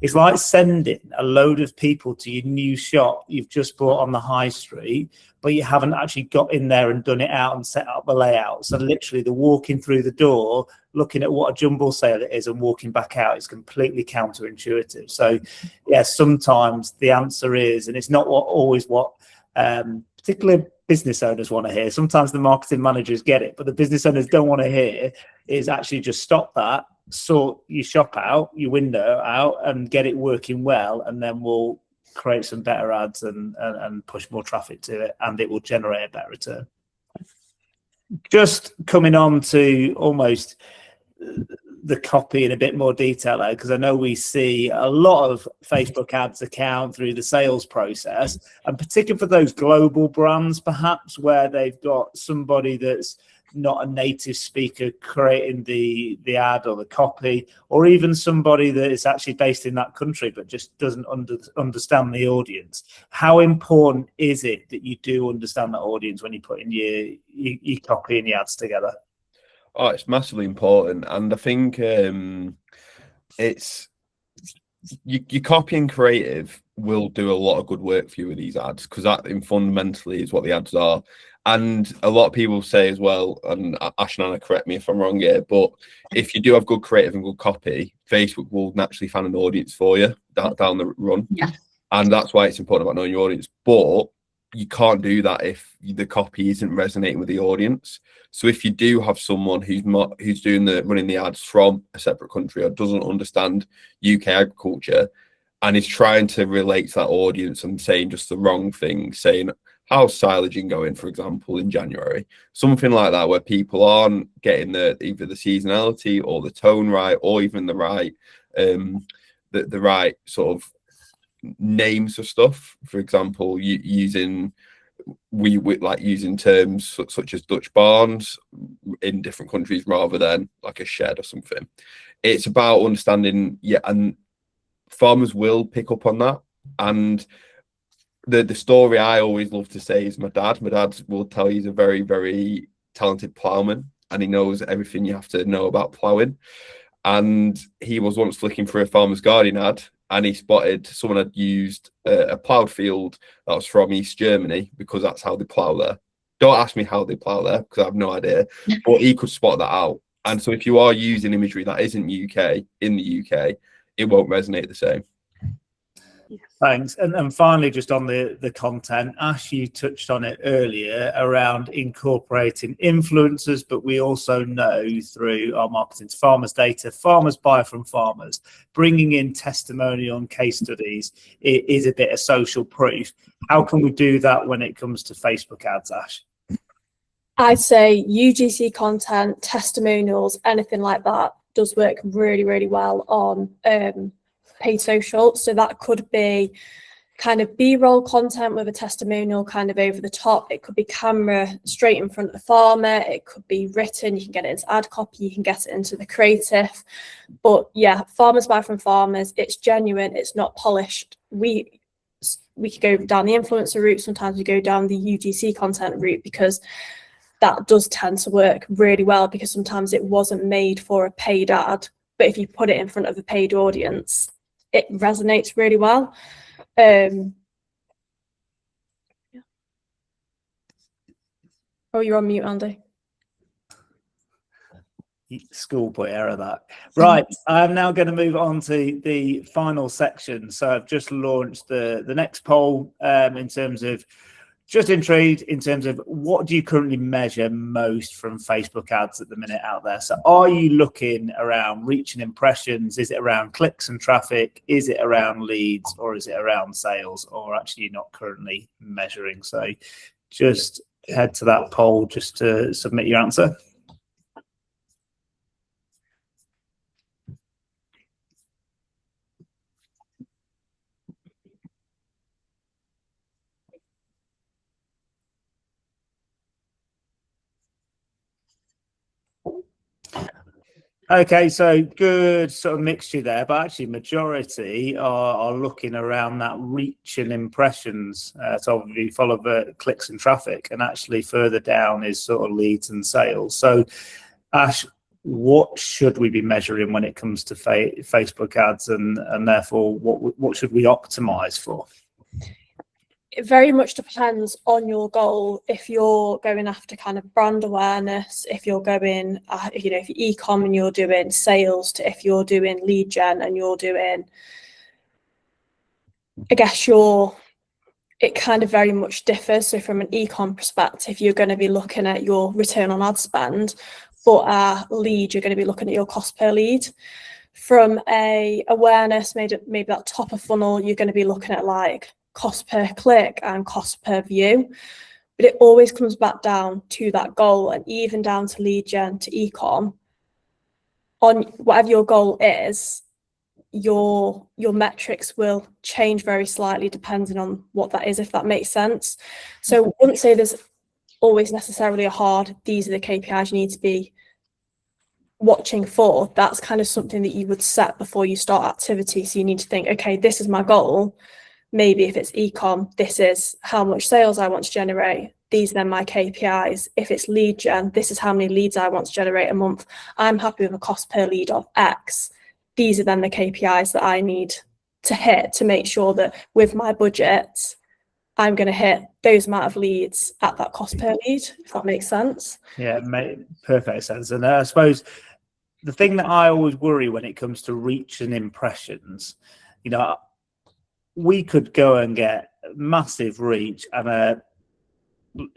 it's like sending a load of people to your new shop you've just bought on the high street, but you haven't actually got in there and done it out and set up the layout. So literally the walking through the door, looking at what a jumble sale it is and walking back out is completely counterintuitive. So yeah, sometimes the answer is, and it's not always what particularly business owners want to hear. Sometimes the marketing managers get it, but the business owners don't want to hear is actually just stop that, sort your shop out, your window out, and get it working well, and then we'll create some better ads and push more traffic to it, and it will generate a better return. Just coming on to almost the copy in a bit more detail, because I know we see a lot of Facebook ads account through the sales process, and particularly for those global brands, perhaps where they've got somebody that's not a native speaker creating the ad or the copy, or even somebody that is actually based in that country but just doesn't understand the audience. How important is it that you do understand that audience when you're putting your copy and your ads together? Oh, it's massively important, and I think it's your copy and creative will do a lot of good work for you with these ads, because that fundamentally is what the ads are. And a lot of people say as well, and Ash and Anna, correct me if I'm wrong here, but if you do have good creative and good copy, Facebook will naturally find an audience for you down the run. Yeah. And that's why it's important about knowing your audience. But you can't do that if the copy isn't resonating with the audience. So if you do have someone who's running the ads from a separate country or doesn't understand UK agriculture and is trying to relate to that audience and saying just the wrong thing, saying how's silaging going, for example, in January, something like that, where people aren't getting either the seasonality or the tone right, or even the right sort of names of stuff. For example, using terms such as Dutch barns in different countries rather than like a shed or something. It's about understanding, and farmers will pick up on that. And the story I always love to say is my dad will tell you he's a very, very talented ploughman, and he knows everything you have to know about ploughing. And he was once looking for a Farmer's Guardian ad, and he spotted someone had used a ploughed field that was from East Germany, because that's how they plough there. Don't ask me how they plough there, because I have no idea. But he could spot that out. And so if you are using imagery that isn't UK in the UK, it won't resonate the same. Thanks. And finally, just on the content, Ash, you touched on it earlier around incorporating influencers, but we also know through our marketing to farmers data, farmers buy from farmers. Bringing in testimonial and case studies is a bit of social proof. How can we do that when it comes to Facebook ads, Ash? I'd say UGC content, testimonials, anything like that does work really, really well on paid social. So that could be kind of B-roll content with a testimonial kind of over the top. It could be camera straight in front of the farmer. It could be written. You can get it into ad copy. You can get it into the creative. But yeah, farmers buy from farmers. It's genuine. It's not polished. We could go down the influencer route. Sometimes we go down the UGC content route, because that does tend to work really well, because sometimes it wasn't made for a paid ad, but if you put it in front of a paid audience, it resonates really well. Oh, you're on mute, Andy. School boy error that. Right, I'm now going to move on to the final section. So I've just launched the next poll in terms of, just intrigued in terms of, what do you currently measure most from Facebook ads at the minute out there? So are you looking around reach and impressions? Is it around clicks and traffic? Is it around leads? Or is it around sales? Or actually you're not currently measuring? So just head to that poll just to submit your answer. Okay, so good sort of mixture there, but actually majority are looking around that reach and impressions. So obviously follow the clicks and traffic, and actually further down is sort of leads and sales. So Ash, what should we be measuring when it comes to Facebook ads, and therefore what should we optimize for? It very much depends on your goal. If you're going after kind of brand awareness, if you're going, if you're e-com and you're doing sales, to if you're doing lead gen and you're doing, I guess it kind of very much differs. So from an e-com perspective, you're going to be looking at your return on ad spend, but lead, you're going to be looking at your cost per lead. From a awareness, maybe that top of funnel, you're going to be looking at like cost per click and cost per view, but it always comes back down to that goal, and even down to lead gen, to e-com. On whatever your goal is, your metrics will change very slightly depending on what that is, if that makes sense. So I wouldn't say there's always necessarily a hard, these are the KPIs you need to be watching for. That's kind of something that you would set before you start activity. So you need to think, okay, this is my goal. Maybe if it's e-com, this is how much sales I want to generate. These are then my KPIs. If it's lead gen, this is how many leads I want to generate a month. I'm happy with a cost per lead of X. These are then the KPIs that I need to hit to make sure that with my budget, I'm going to hit those amount of leads at that cost per lead, if that makes sense. Yeah, it makes perfect sense. And I suppose the thing that I always worry when it comes to reach and impressions, we could go and get massive reach and a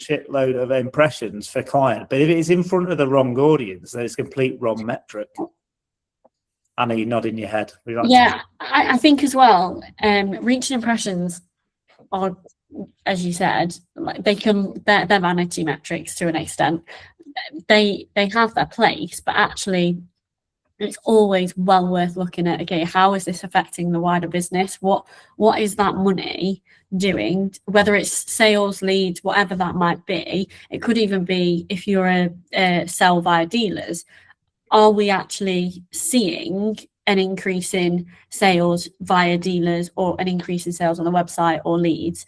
shitload of impressions for client. But if it's in front of the wrong audience, then it's complete wrong metric. Anna, you're nodding your head. Yeah, I think as well, reach and impressions are, as you said, like they're vanity metrics to an extent. They have their place, but actually it's always well worth looking at, okay, how is this affecting the wider business? What is that money doing? Whether it's sales, leads, whatever that might be. It could even be if you're a sell via dealers. Are we actually seeing an increase in sales via dealers or an increase in sales on the website or leads?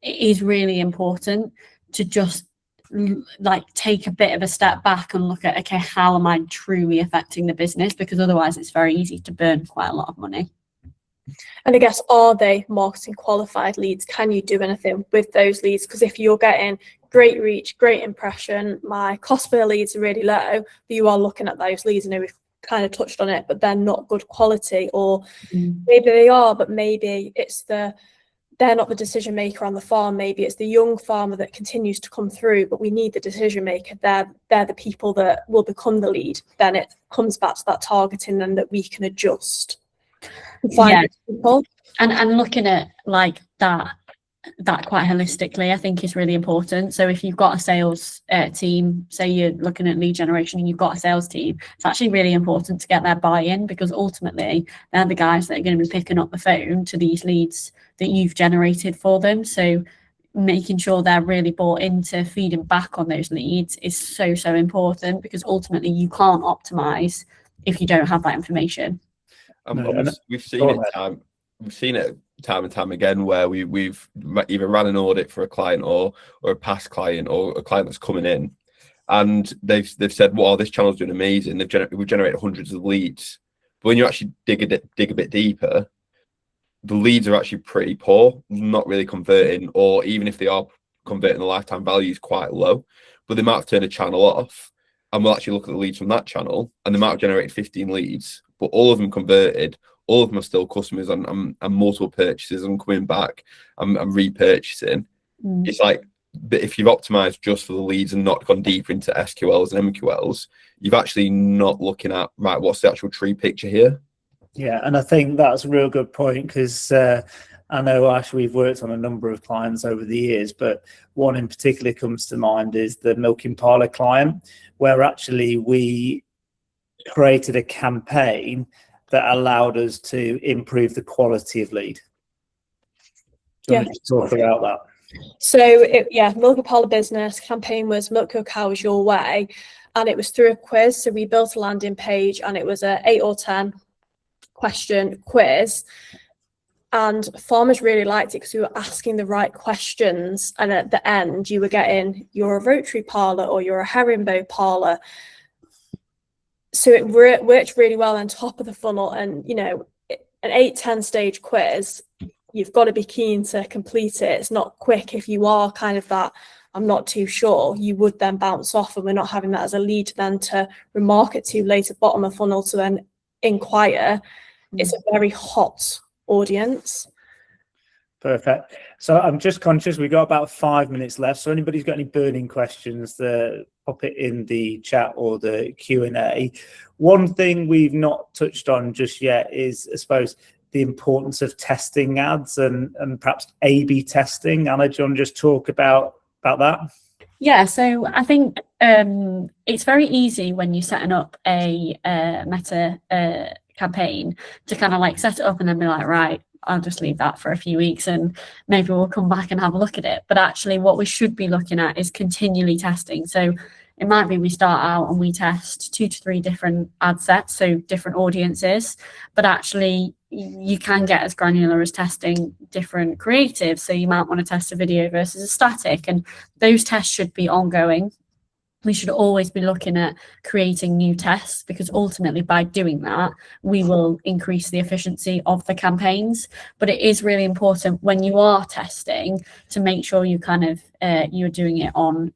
It is really important to just like take a bit of a step back and look at, okay, how am I truly affecting the business? Because otherwise it's very easy to burn quite a lot of money. And I guess, are they marketing qualified leads? Can you do anything with those leads? Because if you're getting great reach, great impression, my cost per leads are really low, but you are looking at those leads, we've kind of touched on it, but they're not good quality, or maybe they are, but maybe they're not the decision maker on the farm. Maybe it's the young farmer that continues to come through, but we need the decision maker. They're the people that will become the lead. Then it comes back to that targeting and that we can adjust and find people. And looking at like that quite holistically, I think is really important. So if you've got a sales team, say you're looking at lead generation and you've got a sales team, it's actually really important to get their buy-in, because ultimately they're the guys that are going to be picking up the phone to these leads that you've generated for them. So making sure they're really bought into feeding back on those leads is so important, because ultimately you can't optimize if you don't have that information. We've seen it time and time again where we've either ran an audit for a client or a past client or a client that's coming in, and they've said, "Wow, this channel's doing amazing. We've generated hundreds of leads." But when you actually dig a bit deeper, the leads are actually pretty poor, not really converting, or even if they are converting, the lifetime value is quite low. But they might have turned a channel off, and we'll actually look at the leads from that channel, and they might have generated 15 leads, but all of them converted. All of them are still customers and multiple purchases and coming back and repurchasing. It's like, but if you've optimized just for the leads and not gone deeper into SQLs and MQLs, you've actually not looking at, right, what's the actual true picture here? Yeah, and I think that's a real good point, because I know, Ash, we've worked on a number of clients over the years, but one in particular comes to mind is the milking parlour client, where actually we created a campaign that allowed us to improve the quality of lead. Do you want to talk about that? So milk a parlour business campaign was milk your cows your way, and it was through a quiz. So we built a landing page, and it was a 8 or 10 question quiz, and farmers really liked it because we were asking the right questions, and at the end you were getting, you're a rotary parlour or you're a herringbone parlour. So it worked really well on top of the funnel. And, an 8-10 stage quiz, you've got to be keen to complete it. It's not quick. If you are kind of that, I'm not too sure, you would then bounce off, and we're not having that as a lead then to remarket to later, bottom of funnel to then inquire. It's a very hot audience. Perfect. So I'm just conscious we've got about 5 minutes left. So anybody's got any burning questions, pop it in the chat or the Q&A. One thing we've not touched on just yet is, I suppose, the importance of testing ads and perhaps A/B testing. Anna, do you want to just talk about that? Yeah, so I think it's very easy when you're setting up a meta campaign to kind of like set it up and then be like, right, I'll just leave that for a few weeks and maybe we'll come back and have a look at it. But actually what we should be looking at is continually testing. So it might be we start out and we test 2 to 3 different ad sets, so different audiences, but actually you can get as granular as testing different creatives. So you might want to test a video versus a static, and those tests should be ongoing. We should always be looking at creating new tests, because ultimately by doing that, we will increase the efficiency of the campaigns. But it is really important when you are testing to make sure you kind of, you're doing it on,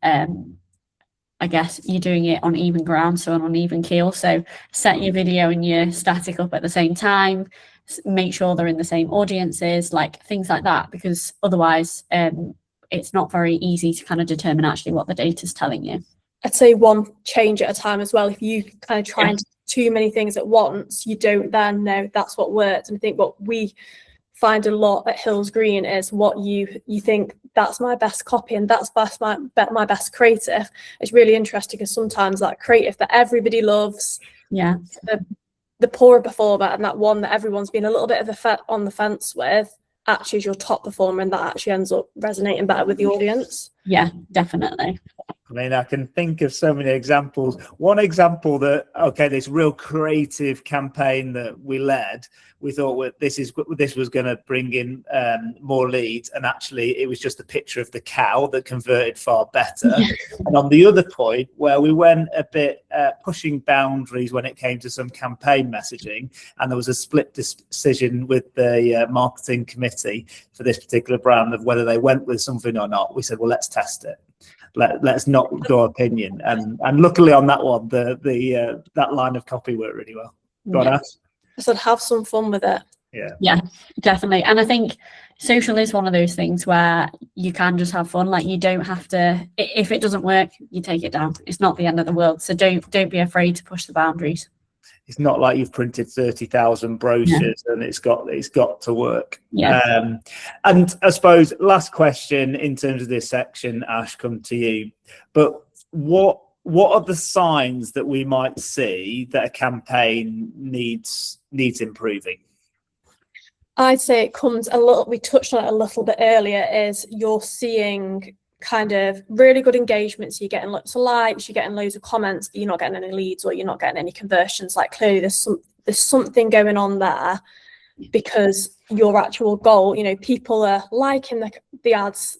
you're doing it on even ground, so on even keel. So set your video and your static up at the same time, make sure they're in the same audiences, like things like that, because otherwise it's not very easy to kind of determine actually what the data is telling you. I'd say one change at a time as well. If you kind of try and do too many things at once, you don't then know that's what works. And I think what we find a lot at Hillsgreen is what you think that's my best copy and that's my best creative. It's really interesting because sometimes that creative that everybody loves, the poorer performer, and that one that everyone's been a little bit of on the fence with, actually is your top performer, and that actually ends up resonating better with the audience. Yeah, definitely. I mean, I can think of so many examples. One example that, okay, this real creative campaign that we led, we thought this was going to bring in more leads, and actually it was just a picture of the cow that converted far better. Yeah. And on the other point, where we went a bit pushing boundaries when it came to some campaign messaging, and there was a split decision with the marketing committee for this particular brand of whether they went with something or not, we said, well, let's test it. Let's not go opinion, and luckily on that one, the that line of copy worked really well. Go on, Ash. I said have some fun with it. Yeah, definitely. And I think social is one of those things where you can just have fun. Like, you don't have to. If it doesn't work, you take it down. It's not the end of the world. So don't be afraid to push the boundaries. It's not like you've printed 30,000 brochures and it's got to work. Yeah. And I suppose last question in terms of this section, Ash, come to you. But what are the signs that we might see that a campaign needs improving? I'd say it comes a little. We touched on it a little bit earlier. Is you're seeing kind of really good engagement, so you're getting lots of likes, you're getting loads of comments, but you're not getting any leads or you're not getting any conversions. Like, clearly there's something going on there, because your actual goal, people are liking the ads,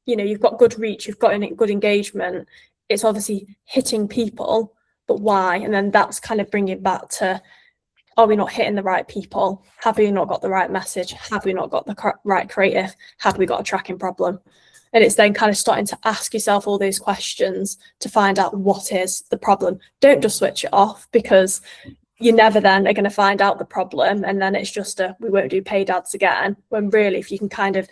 you've got good reach, you've got good engagement, it's obviously hitting people, but why? And then that's kind of bringing back to, are we not hitting the right people? Have we not got the right message? Have we not got the right creative? Have we got a tracking problem? And it's then kind of starting to ask yourself all those questions to find out what is the problem. Don't just switch it off, because you never then are going to find out the problem. And then it's just we won't do paid ads again. When really, if you can kind of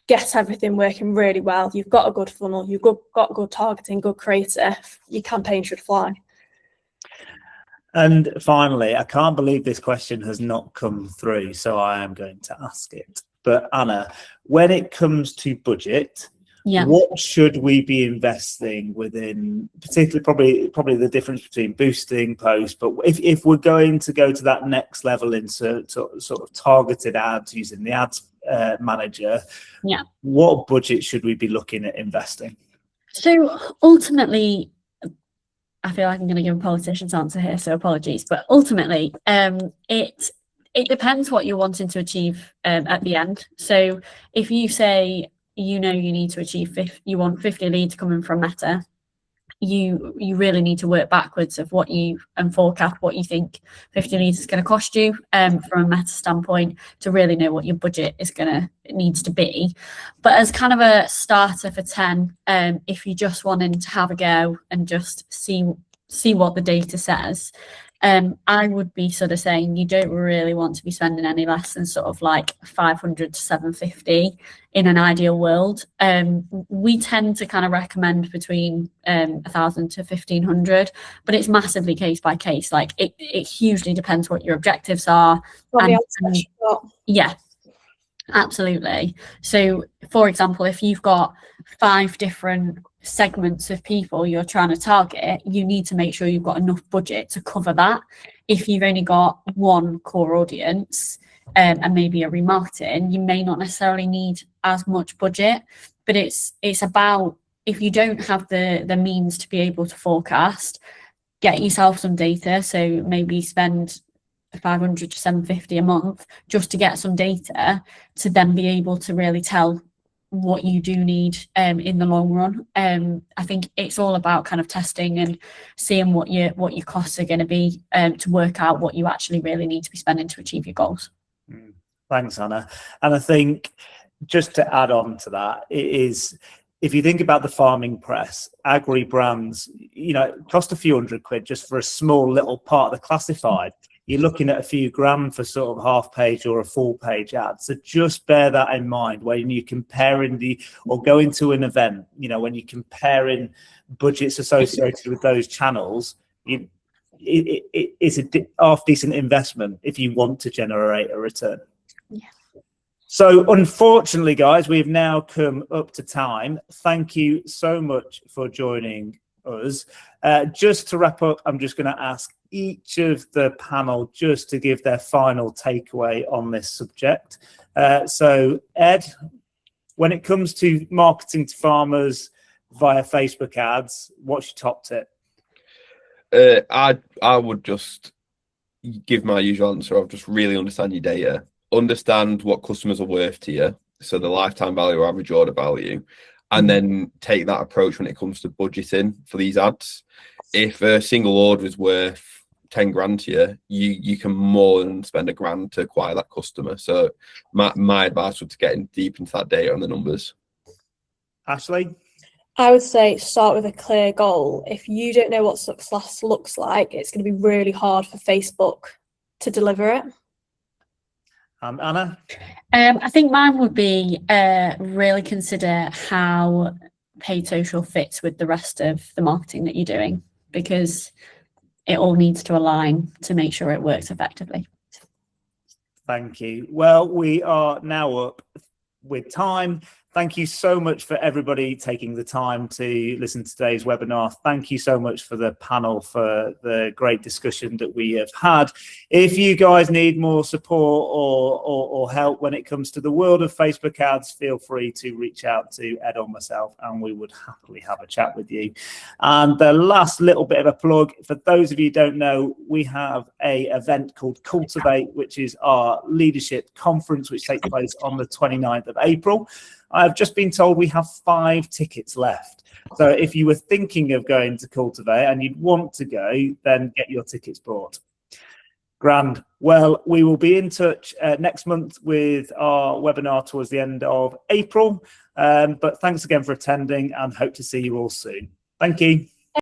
get everything working really well, you've got a good funnel, you've got good targeting, good creative, your campaign should fly. And finally, I can't believe this question has not come through, so I am going to ask it. But Anna, when it comes to budget, what should we be investing within, particularly probably the difference between boosting, post, but if we're going to go to that next level in sort of targeted ads using the ads manager, what budget should we be looking at investing? So ultimately, I feel like I'm going to give a politician's answer here, so apologies, but ultimately it depends what you're wanting to achieve at the end. So if you say, you need to achieve you want 50 leads coming from Meta, you really need to work backwards of and forecast what you think 50 leads is going to cost you from a Meta standpoint, to really know what your budget needs to be. But as kind of a starter for 10, if you're just wanting to have a go and just see what the data says, I would be sort of saying you don't really want to be spending any less than sort of like 500 to 750 in an ideal world. We tend to kind of recommend between 1,000 to 1,500, but it's massively case by case. Like it hugely depends what your objectives are. Yeah, absolutely. So for example, if you've got 5 different segments of people you're trying to target, you need to make sure you've got enough budget to cover that. If you've only got one core audience and maybe a remarketing, you may not necessarily need as much budget. But it's about, if you don't have the means to be able to forecast, get yourself some data. So maybe spend 500 to 750 a month just to get some data to then be able to really tell what you do need in the long run. I think it's all about kind of testing and seeing what your costs are going to be to work out what you actually really need to be spending to achieve your goals. Thanks, Anna. And I think just to add on to that, it is, if you think about the farming press, agri brands, cost a few £100 just for a small little part of the classified. you're looking at a few grand for sort of half page or a full page ad. So just bear that in mind when you're comparing or going to an event, you know, when you're comparing budgets associated with those channels, it's a half decent investment if you want to generate a return. Yeah. So unfortunately, guys, we've now come up to time. Thank you so much for joining us. Just to wrap up, I'm just going to ask each of the panel just to give their final takeaway on this subject. So Ed, when it comes to marketing to farmers via Facebook ads, what's your top tip? I would just give my usual answer of just really understand your data, understand what customers are worth to you, so the lifetime value or average order value, and then take that approach when it comes to budgeting for these ads. If a single order is worth 10 grand to you can more than spend £1,000 to acquire that customer. So my advice would to get deep into that data and the numbers. Ashleigh? I would say start with a clear goal. If you don't know what success looks like, it's going to be really hard for Facebook to deliver it. Anna? I think mine would be really consider how paid social fits with the rest of the marketing that you're doing, because it all needs to align to make sure it works effectively. Thank you. Well, we are now up with time. Thank you so much for everybody taking the time to listen to today's webinar. Thank you so much for the panel for the great discussion that we have had. If you guys need more support or help when it comes to the world of Facebook ads, feel free to reach out to Ed or myself and we would happily have a chat with you. And the last little bit of a plug, for those of you who don't know, we have an event called Cultivate, which is our leadership conference, which takes place on the 29th of April. I've just been told we have 5 tickets left. So if you were thinking of going to Cultivate and you'd want to go, then get your tickets bought. Grand. Well, we will be in touch next month with our webinar towards the end of April. But thanks again for attending and hope to see you all soon. Thank you.